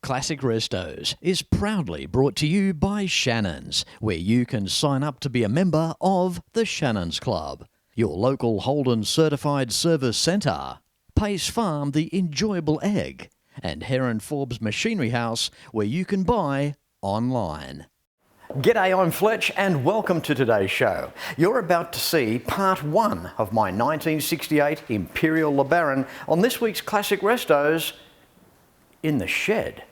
Classic Restos is proudly brought to you by Shannons, where you can sign up to be a member of the Shannons Club, your local Holden certified service centre, Pace Farm the enjoyable egg, and Heron Forbes Machinery House, where you can buy online. G'day, I'm Fletch and welcome to today's show. You're about to see part one of my 1968 Imperial LeBaron on this week's Classic Restos in the shed.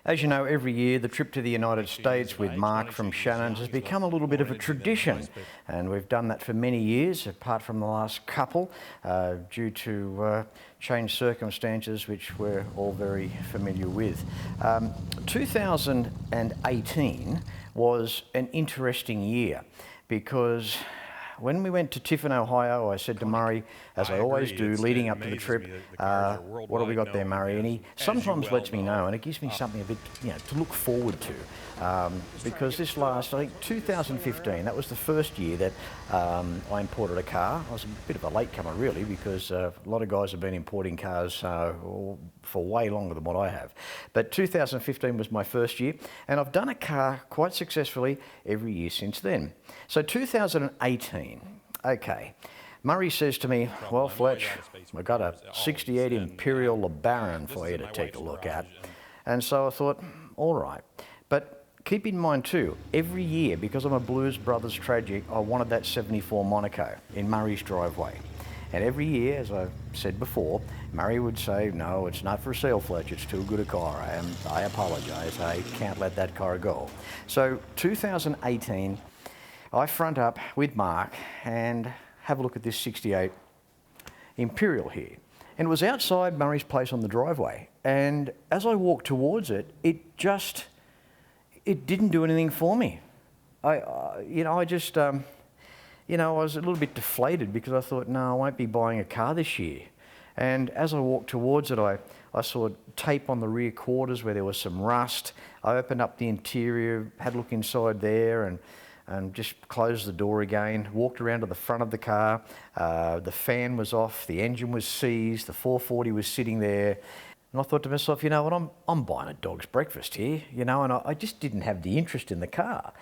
As you know, every year the trip to the United States with Mark from Shannons has become a little bit of a tradition, and we've done that for many years, apart from the last couple, due to changed circumstances which we're all very familiar with. 2018 was an interesting year because when we went to Tiffin, Ohio, I said to Murray, as I always do, leading up to the trip, what have we got there, Murray? And he sometimes lets me know, and it gives me something a bit, to look forward to. Because this last, I think 2015, that was the first year that I imported a car. I was a bit of a latecomer, really, because a lot of guys have been importing cars for way longer than what I have. But 2015 was my first year, and I've done a car quite successfully every year since then. So 2018, okay. Murray says to me, well, Fletch, I've got a 68 Imperial LeBaron for you to take a look at. And so I thought, all right. But keep in mind too, every year, because I'm a Blues Brothers tragic, I wanted that 74 Monaco in Murray's driveway. And every year, as I said before, Murray would say, no, it's not for sale, Fletch, it's too good a car. I apologise, I can't let that car go. So 2018, I front up with Mark and have a look at this 68 Imperial here. And it was outside Murray's place on the driveway. And as I walked towards it, it didn't do anything for me. I was a little bit deflated because I thought, no, I won't be buying a car this year. And as I walked towards it, I saw tape on the rear quarters where there was some rust. I opened up the interior, had a look inside there, and just closed the door again, walked around to the front of the car. The fan was off, the engine was seized, the 440 was sitting there. And I thought to myself, you know what, I'm buying a dog's breakfast here, and I just didn't have the interest in the car.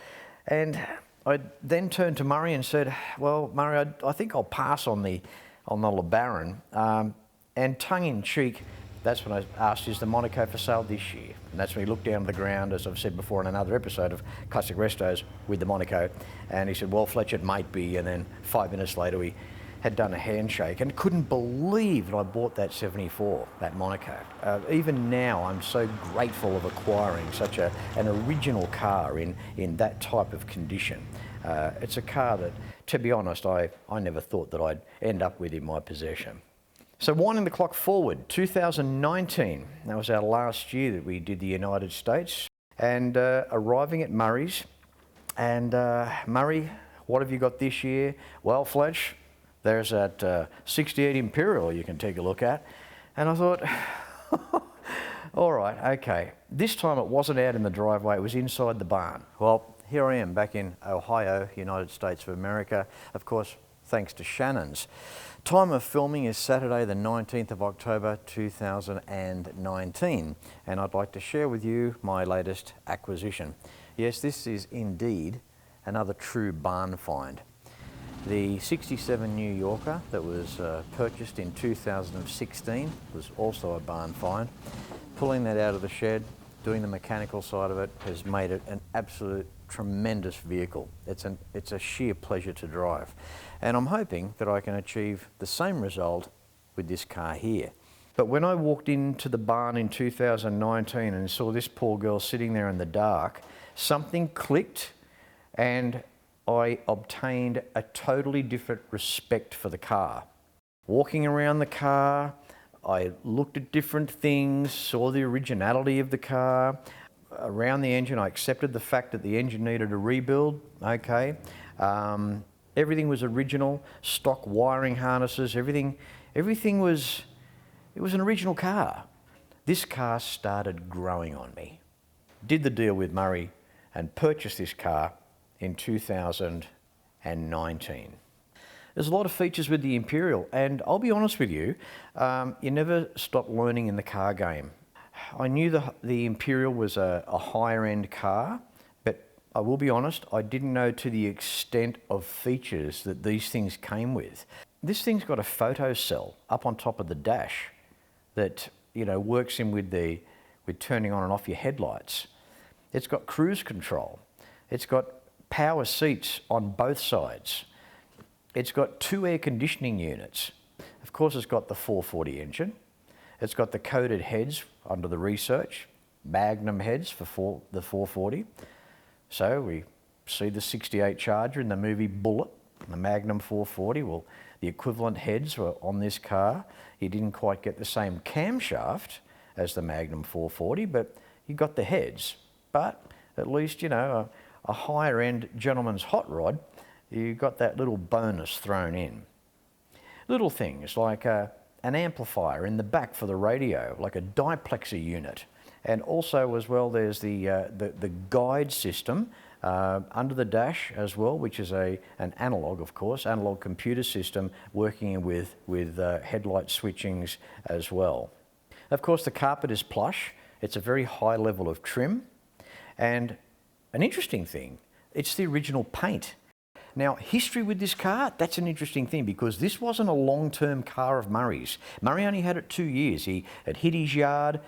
And I then turned to Murray and said, well, Murray, I think I'll pass on the LeBaron. And tongue-in-cheek, that's when I asked, is the Monaco for sale this year? And that's when he looked down to the ground, as I've said before in another episode of Classic Restos, with the Monaco. And he said, well, Fletch, it might be. And then 5 minutes later, we had done a handshake and couldn't believe that I bought that 74, that Monaco. Even now, I'm so grateful of acquiring such an original car in that type of condition. It's a car that, to be honest, I never thought that I'd end up with in my possession. So winding the clock forward, 2019, that was our last year that we did the United States, and arriving at Murray's. And Murray, what have you got this year? Well, Fletch, there's that 68 Imperial you can take a look at. And I thought, all right, okay. This time it wasn't out in the driveway, it was inside the barn. Well, here I am back in Ohio, United States of America, of course, thanks to Shannons. Time of filming is Saturday the 19th of October 2019, and I'd like to share with you my latest acquisition. Yes, this is indeed another true barn find. The 67 New Yorker that was purchased in 2016 was also a barn find. Pulling that out of the shed, doing the mechanical side of it, has made it an absolute tremendous vehicle. It's a sheer pleasure to drive. And I'm hoping that I can achieve the same result with this car here. But when I walked into the barn in 2019 and saw this poor girl sitting there in the dark, something clicked and I obtained a totally different respect for the car. Walking around the car, I looked at different things, saw the originality of the car. Around the engine, I accepted the fact that the engine needed a rebuild, okay. Everything was original, stock wiring harnesses, everything was It was an original car. This car started growing on me. Did the deal with Murray and purchased this car in 2019. There's a lot of features with the Imperial, and I'll be honest with you, you never stop learning in the car game. I knew the Imperial was a higher end car, but I will be honest, I didn't know to the extent of features that these things came with. This thing's got a photo cell up on top of the dash that, you know, works in with turning on and off your headlights. It's got cruise control. It's got power seats on both sides. It's got 2 air conditioning units. Of course, it's got the 440 engine. It's got the coated heads under the research, Magnum heads for the 440. So we see the 68 Charger in the movie Bullet, the Magnum 440. Well, the equivalent heads were on this car. You didn't quite get the same camshaft as the Magnum 440, but you got the heads. But at least, you know, a higher end gentleman's hot rod, you got that little bonus thrown in. Little things like an amplifier in the back for the radio, like a diplexer unit. And also as well, there's the guide system under the dash as well, which is an analog, of course, analog computer system working with headlight switchings as well. Of course, the carpet is plush. It's a very high level of trim. And an interesting thing, it's the original paint. Now, history with this car, that's an interesting thing because this wasn't a long-term car of Murray's. Murray only had it 2 years. He had hit his yard,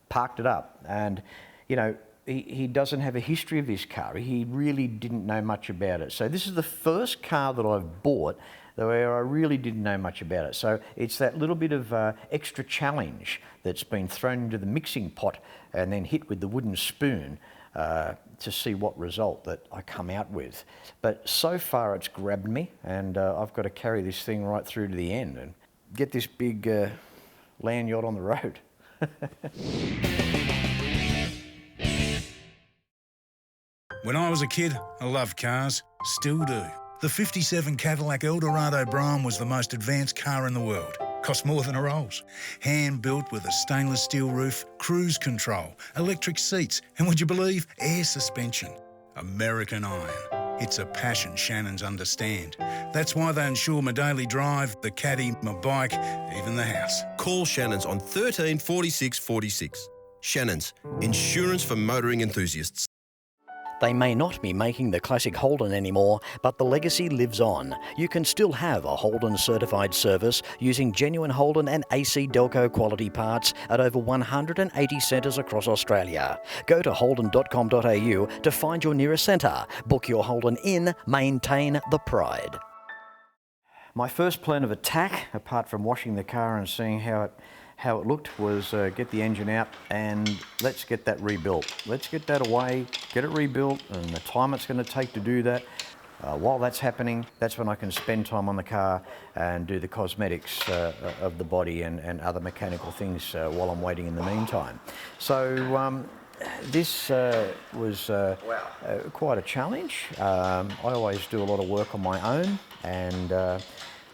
parked it up, and, you know, he doesn't have a history of this car. He really didn't know much about it. So this is the first car that I've bought where I really didn't know much about it. So it's that little bit of extra challenge that's been thrown into the mixing pot and then hit with the wooden spoon to see what result that I come out with. But so far it's grabbed me, and I've got to carry this thing right through to the end and get this big land yacht on the road. When I was a kid, I loved cars, still do. The 57 Cadillac Eldorado Brougham was the most advanced car in the world. Cost more than a Rolls. Hand-built with a stainless steel roof, cruise control, electric seats, and would you believe, air suspension. American iron. It's a passion Shannons understand. That's why they insure my daily drive, the caddy, my bike, even the house. Call Shannons on 13 46 46. Shannons, insurance for motoring enthusiasts. They may not be making the classic Holden anymore, but the legacy lives on. You can still have a Holden certified service using genuine Holden and AC Delco quality parts at over 180 centres across Australia. Go to holden.com.au to find your nearest centre. Book your Holden in, maintain the pride. My first plan of attack, apart from washing the car and seeing how it looked, was get the engine out and let's get that rebuilt. Let's get that away, get it rebuilt, and the time it's going to take to do that. While that's happening, that's when I can spend time on the car and do the cosmetics of the body and other mechanical things while I'm waiting in the meantime. So this was quite a challenge. I always do a lot of work on my own, and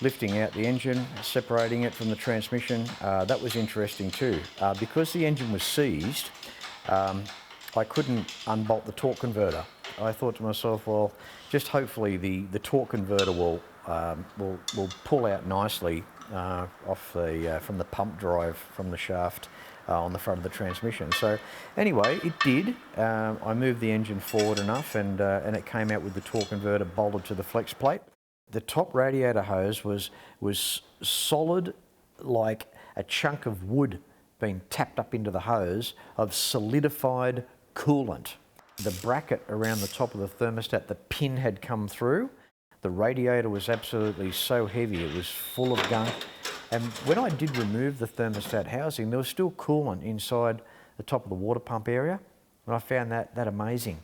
lifting out the engine, separating it from the transmission, that was interesting too. Because the engine was seized, I couldn't unbolt the torque converter. I thought to myself, well, just hopefully the torque converter will pull out nicely off from the pump drive from the shaft on the front of the transmission. So anyway, it did. I moved the engine forward enough, and it came out with the torque converter bolted to the flex plate. The top radiator hose was solid, like a chunk of wood being tapped up into the hose of solidified coolant. The bracket around the top of the thermostat, the pin had come through. The radiator was absolutely so heavy, it was full of gunk. And when I did remove the thermostat housing, there was still coolant inside the top of the water pump area, and I found that amazing.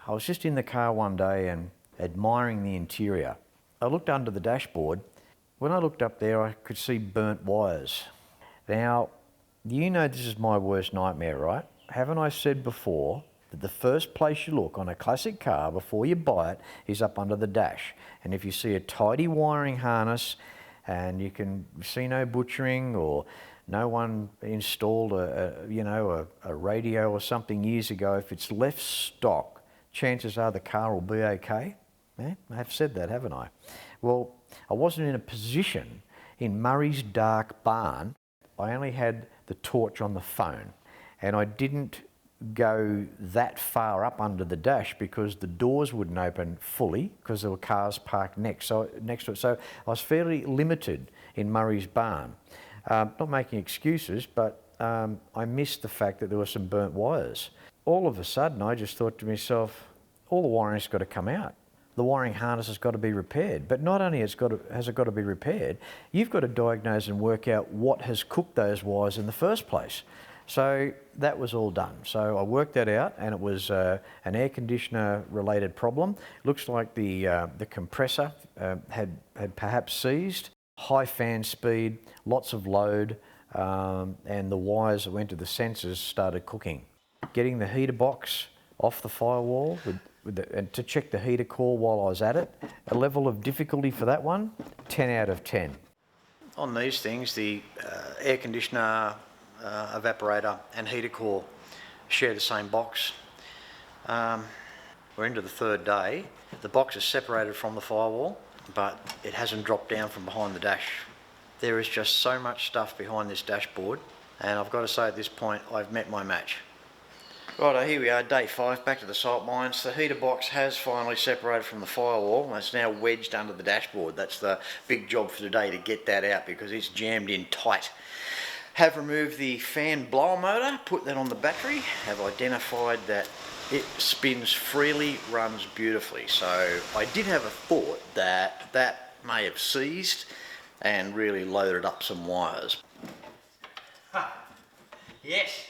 I was just in the car one day and admiring the interior. I looked under the dashboard. When I looked up there, I could see burnt wires. Now, you know this is my worst nightmare, right? Haven't I said before that the first place you look on a classic car before you buy it is up under the dash? And if you see a tidy wiring harness and you can see no butchering or no one installed a radio or something years ago. If it's left stock, chances are the car will be okay. Yeah, I've said that, haven't I? Well, I wasn't in a position in Murray's dark barn. I only had the torch on the phone, and I didn't go that far up under the dash because the doors wouldn't open fully because there were cars parked next to it. So I was fairly limited in Murray's barn. Not making excuses, but I missed the fact that there were some burnt wires. All of a sudden, I just thought to myself, all the wiring's got to come out. The wiring harness has got to be repaired. But not only has it got to be repaired, you've got to diagnose and work out what has cooked those wires in the first place. So that was all done. So I worked that out, and it was an air conditioner related problem. Looks like the compressor had perhaps seized. High fan speed, lots of load, and the wires that went to the sensors started cooking. Getting the heater box off the firewall and to check the heater core while I was at it, a level of difficulty for that one, 10 out of 10. On these things, the air conditioner, evaporator and heater core share the same box. We're into the third day. The box is separated from the firewall, but it hasn't dropped down from behind the dash. There is just so much stuff behind this dashboard, and I've got to say at this point I've met my match. Righto, here we are, day 5, back to the salt mines. The heater box has finally separated from the firewall and it's now wedged under the dashboard. That's the big job for today, to get that out because it's jammed in tight. Have removed the fan blower motor, put that on the battery, have identified that it spins freely, runs beautifully. So I did have a thought that that may have seized and really loaded up some wires. Yes,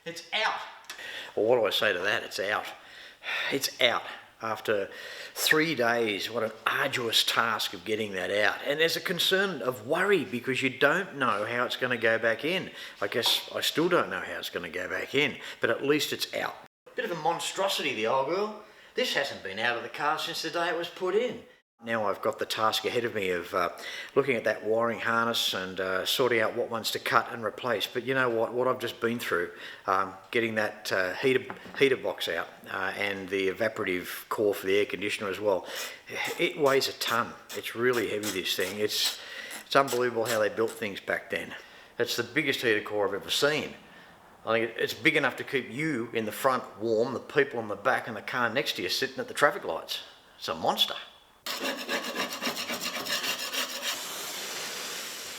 it's out. Well, what do I say to that? It's out. It's out. After 3 days, what an arduous task of getting that out. And there's a concern of worry because you don't know how it's going to go back in. I guess I still don't know how it's going to go back in, but at least it's out. Bit of a monstrosity, the old girl. This hasn't been out of the car since the day it was put in. Now I've got the task ahead of me of looking at that wiring harness and sorting out what ones to cut and replace. But you know what I've just been through, getting that heater box out and the evaporative core for the air conditioner as well. It weighs a ton. It's really heavy, this thing. It's unbelievable how they built things back then. It's the biggest heater core I've ever seen. I think it's big enough to keep you in the front warm, the people in the back and the car next to you sitting at the traffic lights. It's a monster.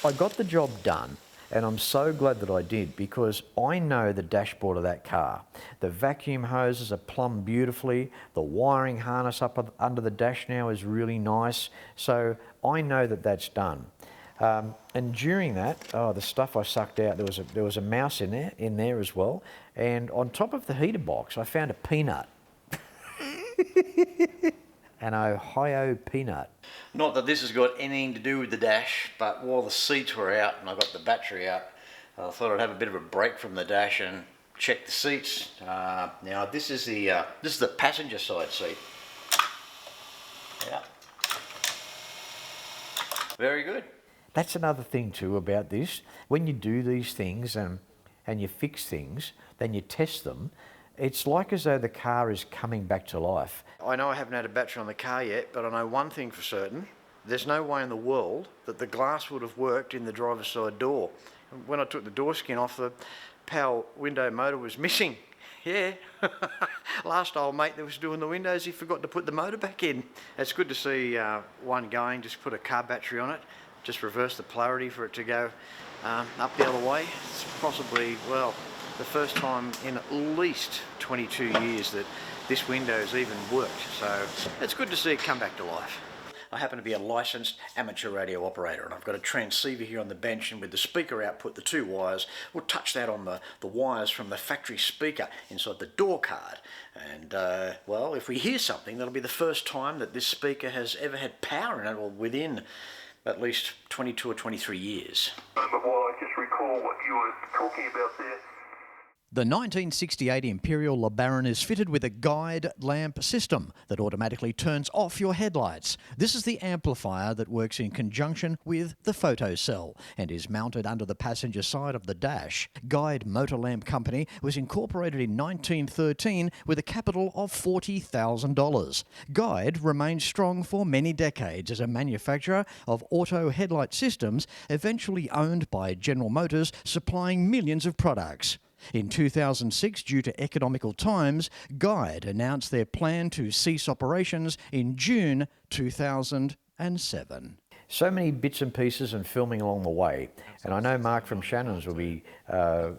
I got the job done, and I'm so glad that I did because I know the dashboard of that car. The vacuum hoses are plumbed beautifully. The wiring harness up under the dash now is really nice. So I know that that's done. And during that, the stuff I sucked out, there was a mouse in there as well. And on top of the heater box, I found a peanut. An Ohio peanut. Not that this has got anything to do with the dash, but while the seats were out and I got the battery out, I thought I'd have a bit of a break from the dash and check the seats. Now this is the passenger side seat. Yeah. Very good. That's another thing too about this. When you do these things and you fix things, then you test them, it's like as though the car is coming back to life. I know I haven't had a battery on the car yet, but I know one thing for certain. There's no way in the world that the glass would have worked in the driver's side door. When I took the door skin off, the power window motor was missing. Yeah. Last old mate that was doing the windows, he forgot to put the motor back in. It's good to see one going, just put a car battery on it, just reverse the polarity for it to go up the other way. It's possibly, well, the first time in at least 22 years that this window's even worked, so it's good to see it come back to life. I happen to be a licensed amateur radio operator, and I've got a transceiver here on the bench, and with the speaker output, the 2 wires, we'll touch that on the wires from the factory speaker inside the door card. And, well, if we hear something, that'll be the first time that this speaker has ever had power in it, or within at least 22 or 23 years. While I just recall what you were talking about there. The 1968 Imperial LeBaron is fitted with a guide lamp system that automatically turns off your headlights. This is the amplifier that works in conjunction with the photocell and is mounted under the passenger side of the dash. Guide Motor Lamp Company was incorporated in 1913 with a capital of $40,000. Guide remained strong for many decades as a manufacturer of auto headlight systems, eventually owned by General Motors, supplying millions of products. In 2006, due to economical times, Guide announced their plan to cease operations in June 2007. So many bits and pieces and filming along the way. And I know Mark from Shannons will be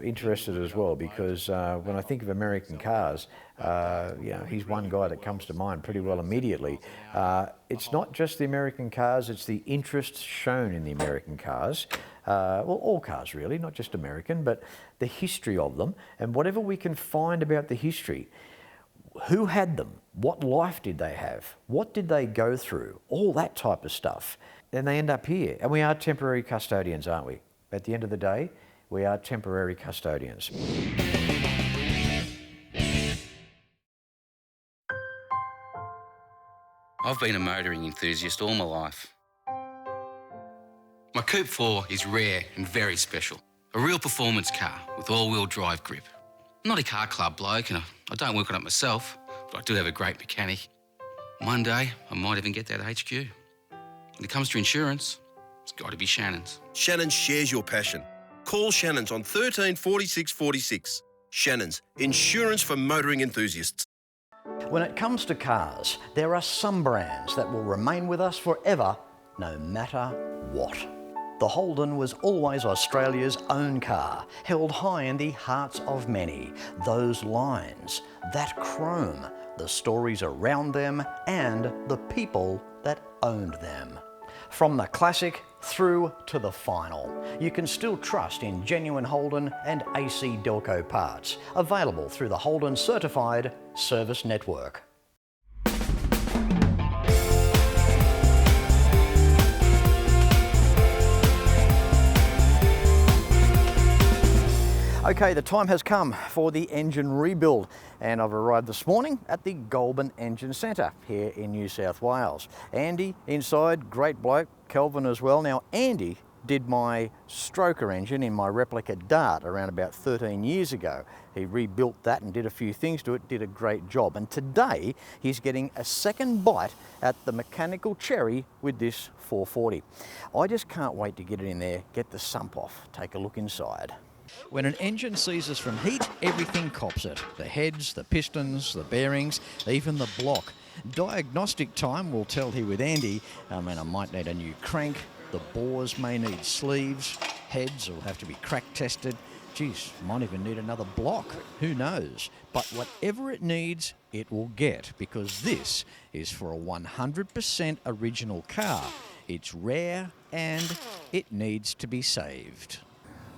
interested as well, because when I think of American cars, he's one guy that comes to mind pretty well immediately. It's not just the American cars, it's the interest shown in the American cars. Well, all cars really, not just American, but the history of them, and whatever we can find about the history. Who had them? What life did they have? What did they go through? All that type of stuff. Then they end up here. And we are temporary custodians, aren't we? At the end of the day, we are temporary custodians. I've been a motoring enthusiast all my life. My Coupe 4 is rare and very special. A real performance car with all-wheel drive grip. I'm not a car club bloke and I don't work on it myself, but I do have a great mechanic. One day, I might even get that HQ. When it comes to insurance, it's got to be Shannons. Shannons shares your passion. Call Shannons on 13 46 46. Shannons, insurance for motoring enthusiasts. When it comes to cars, there are some brands that will remain with us forever, no matter what. The Holden was always Australia's own car, held high in the hearts of many. Those lines, that chrome, the stories around them, and the people that owned them. From the classic through to the final, you can still trust in genuine Holden and AC Delco parts, available through the Holden Certified Service Network. Okay, the time has come for the engine rebuild, and I've arrived this morning at the Goulburn Engine Centre here in New South Wales. Andy inside, great bloke, Kelvin as well. Now Andy did my stroker engine in my replica Dart around about 13 years ago. He rebuilt that and did a few things to it, did a great job. And today he's getting a second bite at the mechanical cherry with this 440. I just can't wait to get it in there, get the sump off, take a look inside. When an engine seizes from heat, everything cops it. The heads, the pistons, the bearings, even the block. Diagnostic time will tell here with Andy. I might need a new crank, the bores may need sleeves, heads will have to be crack tested. Geez, might even need another block, who knows? But whatever it needs, it will get, because this is for a 100% original car. It's rare and it needs to be saved.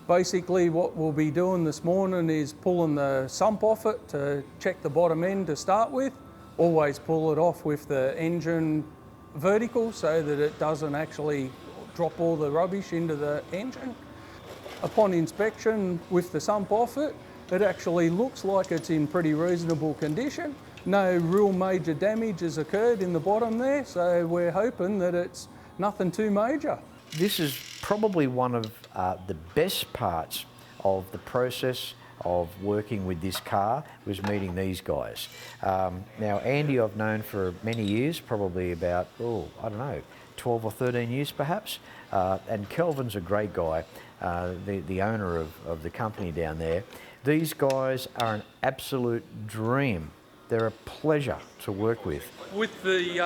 Basically what we'll be doing this morning is pulling the sump off it to check the bottom end to start with. Always pull it off with the engine vertical so that it doesn't actually drop all the rubbish into the engine. Upon inspection with the sump off it, it actually looks like it's in pretty reasonable condition. No real major damage has occurred in the bottom there, so we're hoping that it's nothing too major. This is probably one of the best parts of the process of working with this car, was meeting these guys. Now Andy I've known for many years, probably about, 12 or 13 years perhaps, and Kelvin's a great guy, the owner of the company down there. These guys are an absolute dream. They're a pleasure to work with. With the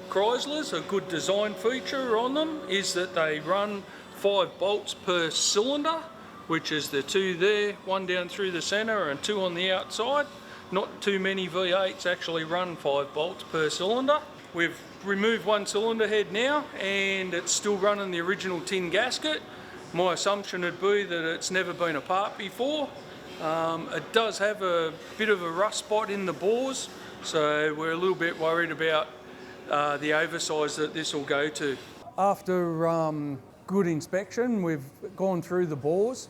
Chryslers, a good design feature on them is that they run 5 bolts per cylinder, which is the 2 there, 1 down through the centre and 2 on the outside. Not too many V8s actually run 5 bolts per cylinder. We've removed 1 cylinder head now and it's still running the original tin gasket. My assumption would be that it's never been apart before. It does have a bit of a rust spot in the bores, so we're a little bit worried about the oversize that this will go to. After good inspection. We've gone through the bores,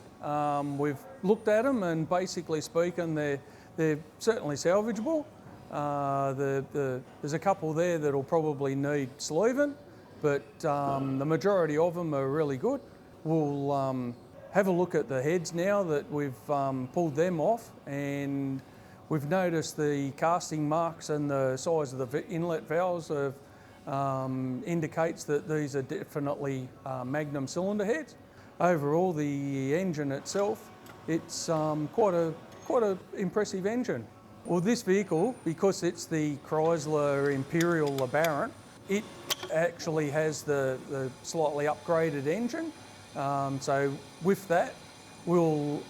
we've looked at them, and basically speaking, they're certainly salvageable. There's a couple there that'll probably need sleeving, but the majority of them are really good. We'll have a look at the heads now that we've pulled them off, and we've noticed the casting marks and the size of the inlet valves indicates that these are definitely Magnum cylinder heads. Overall, the engine itself, it's quite a impressive engine. Well, this vehicle, because it's the Chrysler Imperial LeBaron, it actually has the slightly upgraded engine. So with that, we'll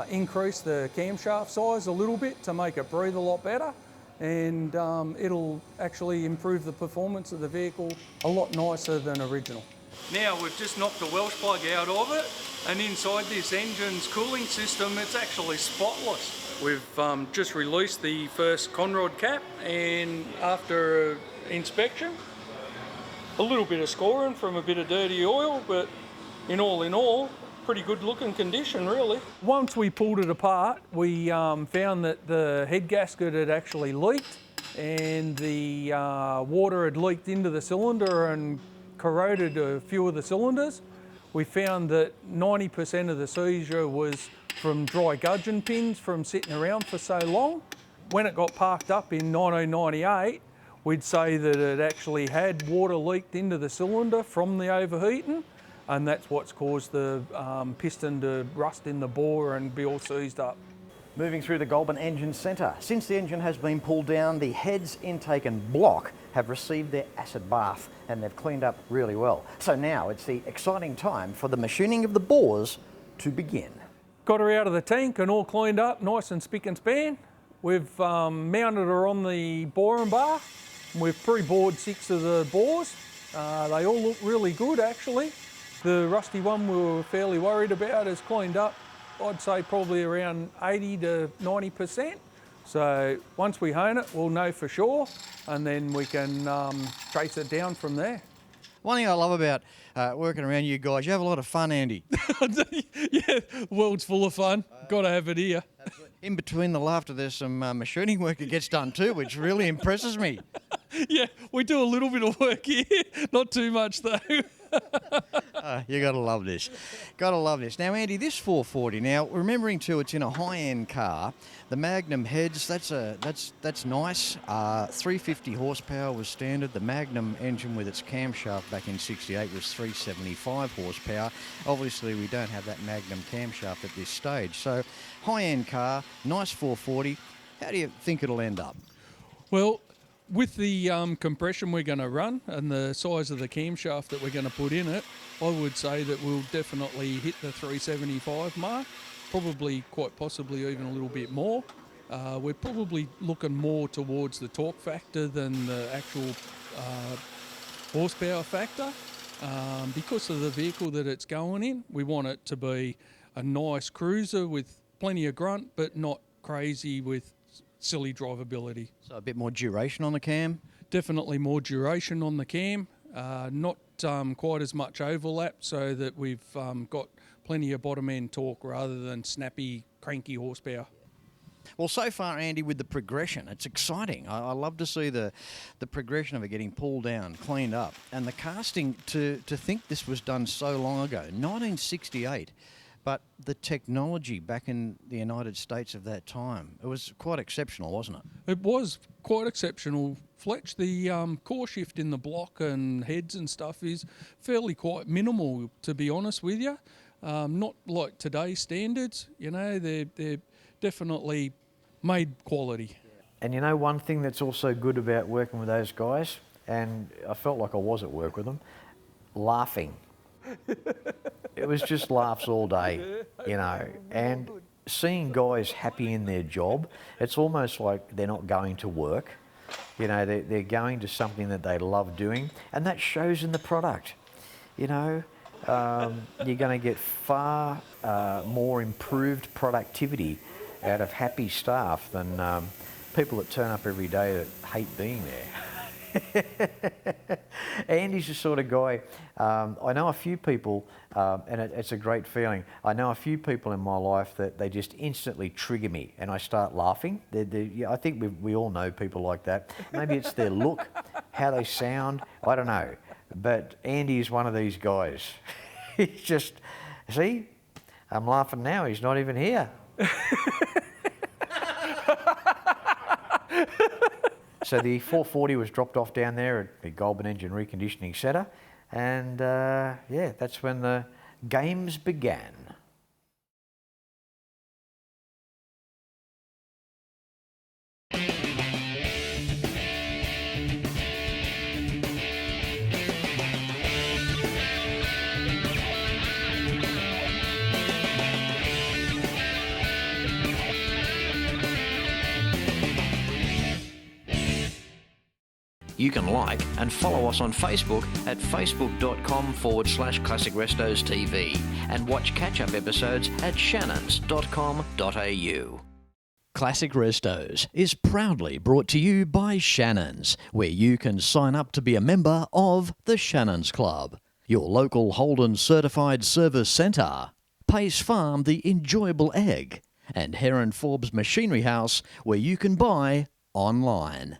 increase the camshaft size a little bit to make it breathe a lot better, and it'll actually improve the performance of the vehicle a lot nicer than original. Now we've just knocked the Welsh plug out of it, and inside this engine's cooling system, it's actually spotless. We've just released the first conrod cap, and after inspection, a little bit of scoring from a bit of dirty oil, but in all, pretty good looking condition really. Once we pulled it apart, we found that the head gasket had actually leaked, and the water had leaked into the cylinder and corroded a few of the cylinders. We found that 90% of the seizure was from dry gudgeon pins from sitting around for so long. When it got parked up in 1998, we'd say that it actually had water leaked into the cylinder from the overheating, and that's what's caused the piston to rust in the bore and be all seized up. Moving through the Goulburn Engine Centre. Since the engine has been pulled down, the heads, intake and block have received their acid bath, and they've cleaned up really well. So now it's the exciting time for the machining of the bores to begin. Got her out of the tank and all cleaned up, nice and spick and span. We've mounted her on the boring bar. We've pre-bored 6 of the bores. They all look really good actually. The rusty one we were fairly worried about is cleaned up, I'd say probably around 80 to 90%. So once we hone it, we'll know for sure, and then we can trace it down from there. One thing I love about working around you guys, you have a lot of fun, Andy. Yeah, world's full of fun. Got to have it here. In between the laughter, there's some machining work that gets done too, which really impresses me. Yeah, we do a little bit of work here, not too much though. You gotta love this. Gotta love this. Now, Andy, this 440. Now, remembering too, it's in a high-end car. The Magnum heads, that's nice. 350 horsepower was standard. The Magnum engine with its camshaft back in '68 was 375 horsepower. Obviously, we don't have that Magnum camshaft at this stage. So, high-end car, nice 440. How do you think it'll end up? Well, with the compression we're going to run and the size of the camshaft that we're going to put in it, I would say that we'll definitely hit the 375 mark, probably quite possibly even a little bit more. We're probably looking more towards the torque factor than the actual horsepower factor. Because of the vehicle that it's going in, we want it to be a nice cruiser with plenty of grunt, but not crazy with silly drivability. So a bit more duration on the cam? Definitely more duration on the cam, not quite as much overlap, so that we've got plenty of bottom end torque rather than snappy, cranky horsepower. Well, so far, Andy, with the progression, it's exciting. I love to see the progression of it getting pulled down, cleaned up. And the casting, to think this was done so long ago, 1968. But the technology back in the United States of that time, it was quite exceptional, wasn't it? It was quite exceptional, Fletch. The core shift in the block and heads and stuff is fairly quite minimal, to be honest with you. Not like today's standards, you know, they're definitely made quality. And you know, one thing that's also good about working with those guys, and I felt like I was at work with them, laughing. It was just laughs all day, you know, and seeing guys happy in their job, it's almost like they're not going to work. You know, they're going to something that they love doing, and that shows in the product. You know, you're going to get far more improved productivity out of happy staff than people that turn up every day that hate being there. Andy's the sort of guy, I know a few people, and it's a great feeling. I know a few people in my life that they just instantly trigger me and I start laughing. Yeah, I think we all know people like that. Maybe it's their look, how they sound, I don't know. But Andy is one of these guys. He's just, see, I'm laughing now, he's not even here. So the 440 was dropped off down there at the Goulburn Engine Reconditioning Centre, and yeah, that's when the games began. You can like and follow us on Facebook at facebook.com/Classic Restos TV and watch catch-up episodes at shannons.com.au. Classic Restos is proudly brought to you by Shannons, where you can sign up to be a member of the Shannons Club, your local Holden certified service centre, Pace Farm the enjoyable egg, and Heron Forbes Machinery House, where you can buy online.